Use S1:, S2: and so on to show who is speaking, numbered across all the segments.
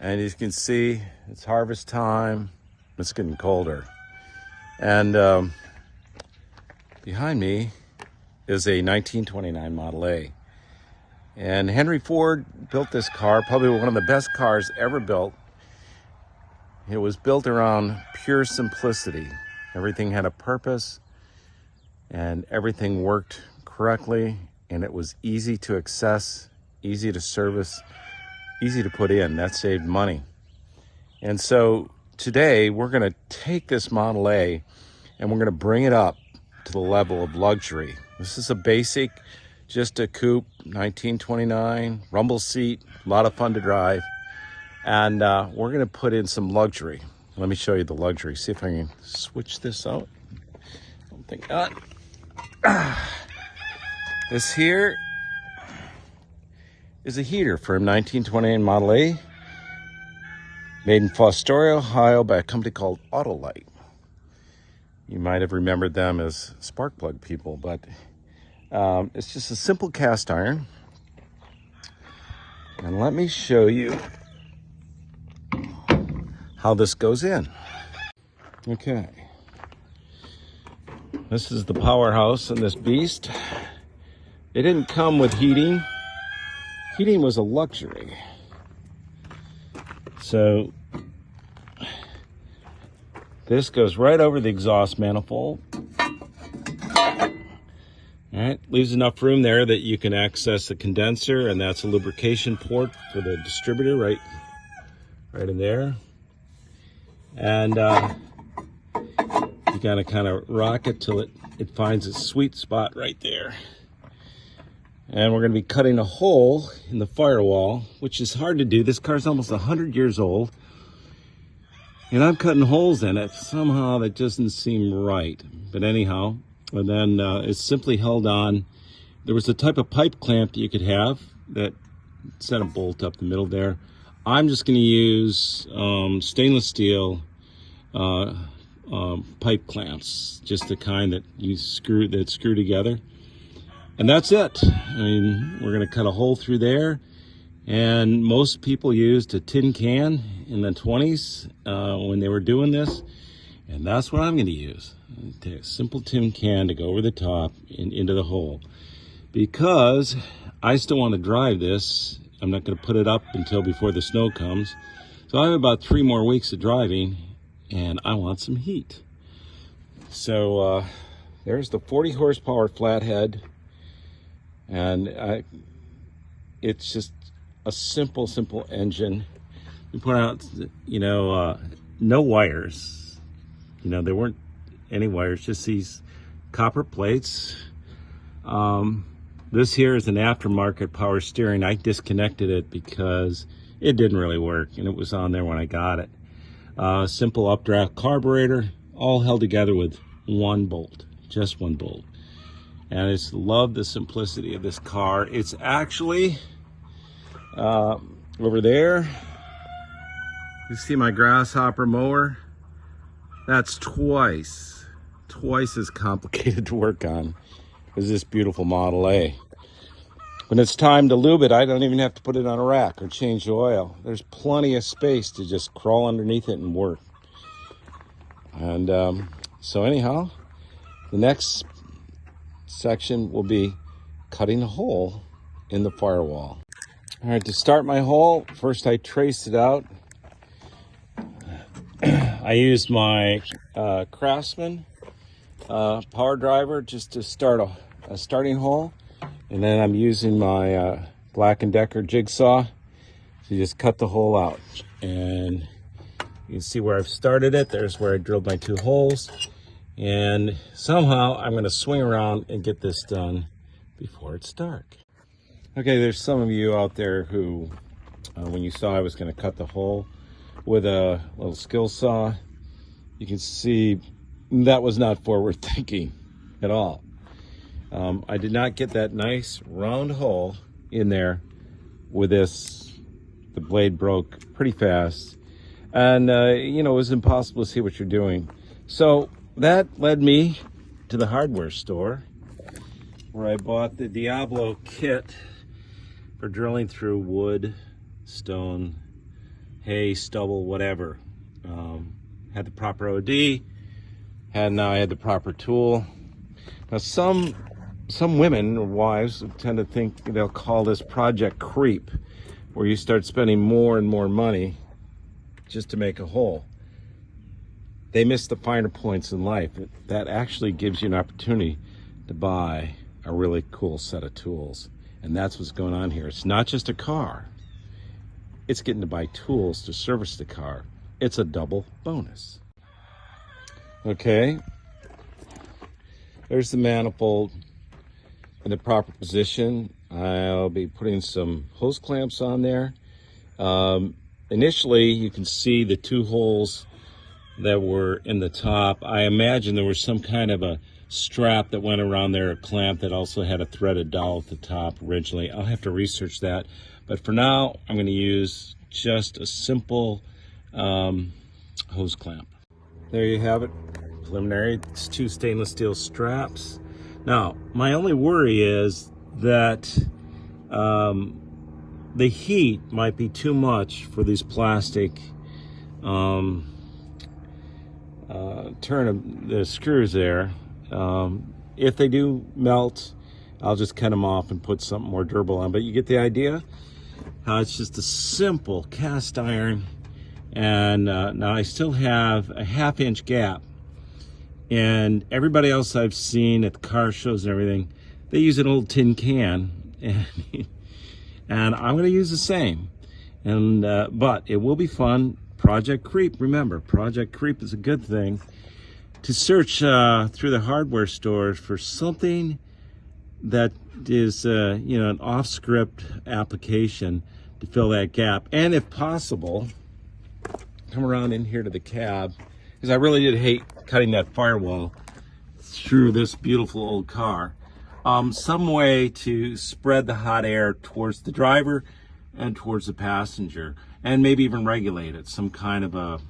S1: And as you can see, it's harvest time. It's getting colder. And behind me is a 1929 Model A. And Henry Ford built this car, probably one of the best cars ever built. It was built around pure simplicity. Everything had a purpose and everything worked correctly, and it was easy to access, easy to service, easy to put in. That saved money. And so today we're going to take this Model A and we're going to bring it up to the level of luxury. This is a basic, just a coupe, 1929, rumble seat, a lot of fun to drive. And we're going to put in some luxury. Let me show you the luxury. See if I can switch this out. I don't think not. This here is a heater from 1929 Model A, made in Fostoria, Ohio by a company called Autolite. You might have remembered them as spark plug people, but it's just a simple cast iron. And let me show you how this goes in. Okay. This is the powerhouse in this beast. It didn't come with heating. Heating was a luxury. So this goes right over the exhaust manifold. All right, leaves enough room there that you can access the condenser, and that's a lubrication port for the distributor right in there. And you gotta kind of rock it till it finds its sweet spot right there. And we're gonna be cutting a hole in the firewall, which is hard to do. This car's almost 100 years old, and I'm cutting holes in it. Somehow that doesn't seem right, but anyhow. And then it's simply held on. There was a type of pipe clamp that you could have that set a bolt up the middle there. I'm just gonna use stainless steel pipe clamps, just the kind that you screw together, and that's it. I mean, we're going to cut a hole through there, and most people used a tin can in the 20s when they were doing this, and that's what I'm going to use. Take a simple tin can to go over the top and into the hole, because I still want to drive this. I'm not going to put it up until before the snow comes, so I have about 3 more weeks of driving, and I want some heat. So there's the 40 horsepower flathead, and it's just a simple engine. We put out, no wires. There weren't any wires, just these copper plates. This here is an aftermarket power steering. I disconnected it because it didn't really work, and it was on there when I got it. Simple updraft carburetor, all held together with one bolt, just one bolt. And I just love the simplicity of this car. It's actually over there. You see my grasshopper mower? That's twice as complicated to work on as this beautiful Model A. When it's time to lube it, I don't even have to put it on a rack or change the oil. There's plenty of space to just crawl underneath it and work. And so anyhow, the next section will be cutting a hole in the firewall. All right, to start my hole, first I traced it out. I used my Craftsman power driver just to start a starting hole. And then I'm using my Black & Decker jigsaw to just cut the hole out. And you can see where I've started it. There's where I drilled my 2 holes. And somehow I'm going to swing around and get this done before it's dark. Okay, there's some of you out there who, when you saw I was going to cut the hole with a little skill saw, you can see that was not forward thinking at all. I did not get that nice round hole in there with this. The blade broke pretty fast, and it was impossible to see what you're doing. So that led me to the hardware store, where I bought the Diablo kit for drilling through wood, stone, hay, stubble, whatever. Had the proper OD, now I had the proper tool. Now some women or wives tend to think they'll call this project creep, where you start spending more and more money just to make a hole. They miss the finer points in life. That actually gives you an opportunity to buy a really cool set of tools. And that's what's going on here. It's not just a car. It's getting to buy tools to service the car. It's a double bonus. Okay. There's the manifold in the proper position. I'll be putting some hose clamps on there. Initially, you can see the two holes that were in the top. I imagine there was some kind of a strap that went around there, a clamp that also had a threaded dowel at the top originally. I'll have to research that. But for now, I'm going to use just a simple hose clamp. There you have it. Preliminary. It's 2 stainless steel straps. Now, my only worry is that the heat might be too much for these plastic turn of the screws there. If they do melt, I'll just cut them off and put something more durable on. But you get the idea? How it's just a simple cast iron. And now I still have a 1/2 inch gap. And everybody else I've seen at the car shows and everything, they use an old tin can. And I'm going to use the same. And but it will be fun. Project Creep. Remember, Project Creep is a good thing. To search through the hardware stores for something that is, an off-script application to fill that gap. And if possible, come around in here to the cab, because I really did hate cutting that firewall through this beautiful old car. Some way to spread the hot air towards the driver and towards the passenger, and maybe even regulate it. Some kind of a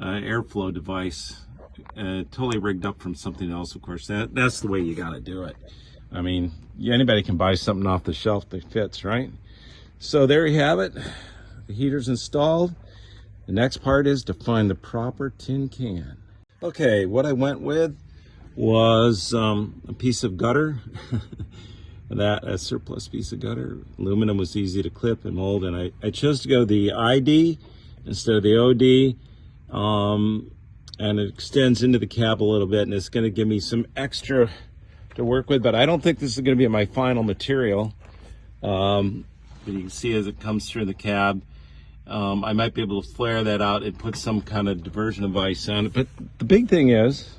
S1: airflow device, totally rigged up from something else. Of course, that's the way you got to do it. I mean, anybody can buy something off the shelf that fits, right? So there you have it. The heater's installed. The next part is to find the proper tin can. Okay, what I went with was a piece of gutter. A surplus piece of gutter. Aluminum was easy to clip and mold, and I chose to go the ID instead of the OD. And it extends into the cab a little bit, and it's going to give me some extra to work with, but I don't think this is going to be my final material. But you can see as it comes through the cab, I might be able to flare that out and put some kind of diversion device on it. But the big thing is,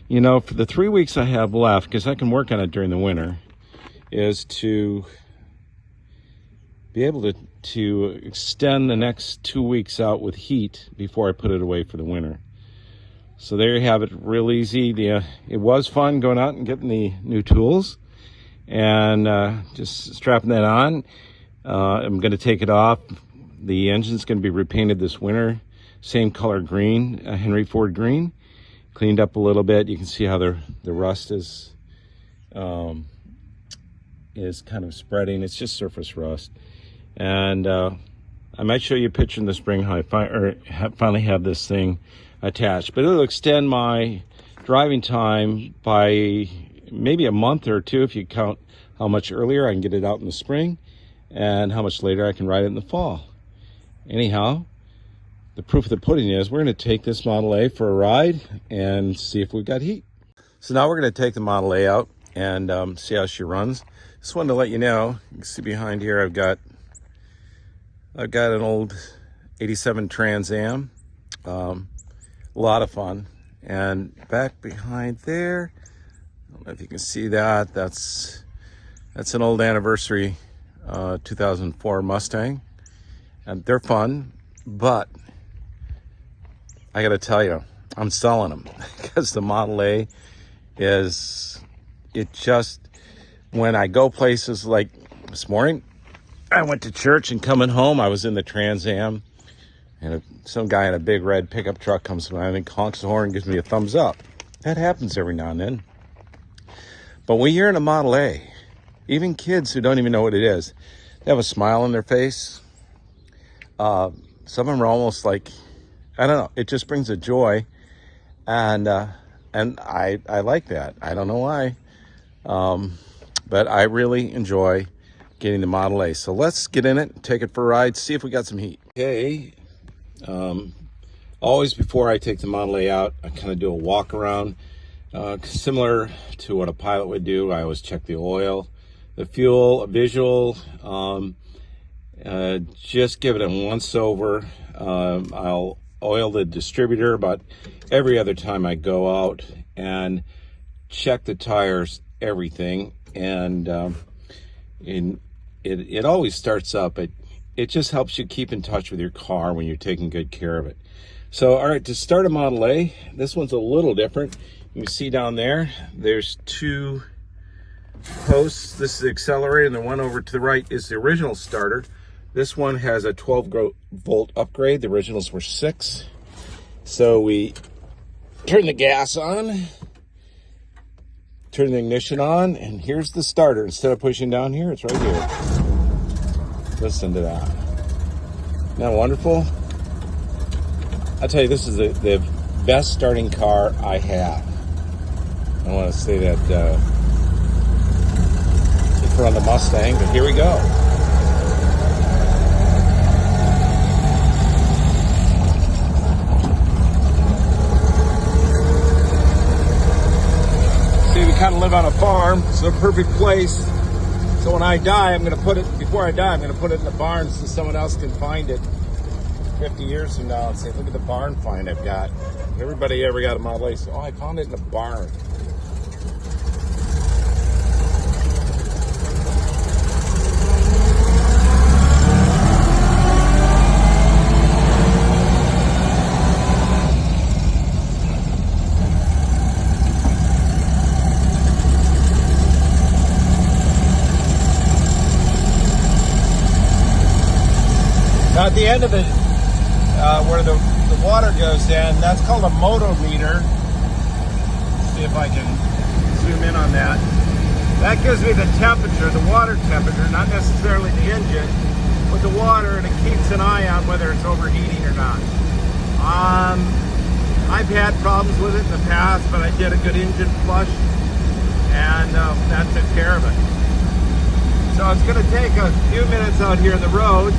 S1: for the 3 weeks I have left, because I can work on it during the winter, is to be able to extend the next 2 weeks out with heat before I put it away for the winter. So there you have it, real easy. It was fun going out and getting the new tools and just strapping that on. I'm going to take it off. The engine's going to be repainted this winter. Same color green, Henry Ford green. Cleaned up a little bit. You can see how the rust is kind of spreading. It's just surface rust. And I might show you a picture in the spring how I finally have this thing attached. But it'll extend my driving time by maybe a month or two if you count how much earlier I can get it out in the spring and how much later I can ride it in the fall. Anyhow, the proof of the pudding is we're going to take this Model A for a ride and see if we've got heat. So now we're going to take the Model A out and see how she runs. Just wanted to let you know, you can see behind here I've got an old 87 Trans Am. A lot of fun. And back behind there, I don't know if you can see that, that's an old anniversary 2004 Mustang. And they're fun, but I gotta tell you, I'm selling them because the Model A when I go places like this morning, I went to church and coming home, I was in the Trans Am, and some guy in a big red pickup truck comes by and honks the horn and gives me a thumbs up. That happens every now and then. But when you're in a Model A, even kids who don't even know what it is, they have a smile on their face. Some of them are almost like, I don't know, it just brings a joy, and I like that. I don't know why, but I really enjoy getting the Model A. So let's get in it, take it for a ride, see if we got some heat. Okay, always before I take the Model A out, I kind of do a walk around, similar to what a pilot would do. I always check the oil, the fuel, a visual, just give it a once over. I'll oil the distributor about every other time I go out and check the tires, everything, and it always starts up. It just helps you keep in touch with your car when you're taking good care of it. So, all right, to start a Model A, this one's a little different. You can see down there, there's two posts. This is the accelerator, and the one over to the right is the original starter. This one has a 12-volt upgrade. The originals were 6. So we turn the gas on, turn the ignition on, and here's the starter. Instead of pushing down here, it's right here. Listen to that. Isn't that wonderful? I'll tell you, this is the best starting car I have. I want to say that for on the Mustang, but here we go. See, we kind of live on a farm. It's a perfect place. So when I die, I'm going to put it, before I die, I'm going to put it in the barn so someone else can find it 50 years from now and say, look at the barn find I've got. Everybody ever got a Model A? So, oh, I found it in a barn. Now at the end of it, where the water goes in, that's called a motometer. See if I can zoom in on that. That gives me the temperature, the water temperature, not necessarily the engine, but the water, and it keeps an eye on whether it's overheating or not. I've had problems with it in the past, but I did a good engine flush, and that took care of it. So it's going to take a few minutes out here on the road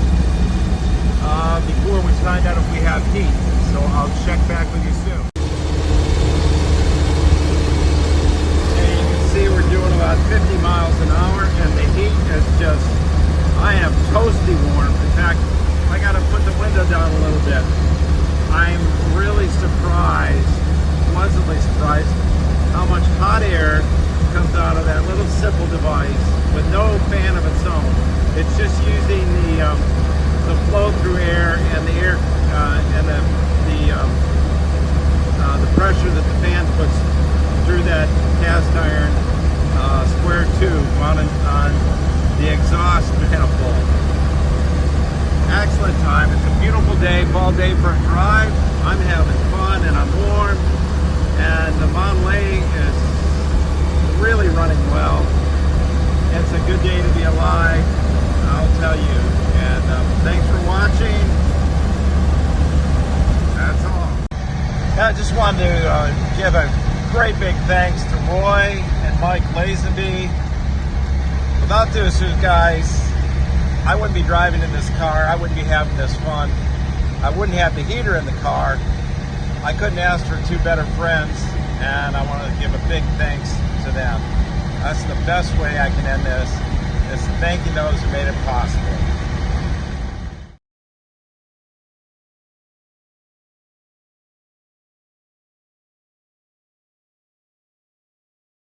S1: before we find out if we have heat. So I'll check back with you soon. And you can see we're doing about 50 miles an hour, and the heat is just, I am toasty warm. In fact, I got to put the window down a little bit. I'm really surprised, pleasantly surprised, how much hot air comes out of that little simple device with no fan of its own. It's just using the flow-through air and the air and the pressure that the fan puts through that cast iron square tube mounted on the exhaust manifold. Excellent time. It's a beautiful day, fall day for a drive. I'm having fun and I'm warm, and the Model A is really running well. It's a good day to be alive, I'll tell you. And thanks for watching. That's all. I just wanted to give a great big thanks to Roy and Mike Lazenby. Without those two guys, I wouldn't be driving in this car. I wouldn't be having this fun. I wouldn't have the heater in the car. I couldn't ask for two better friends, and I want to give a big thanks to them. That's the best way I can end this, is thanking those who made it possible.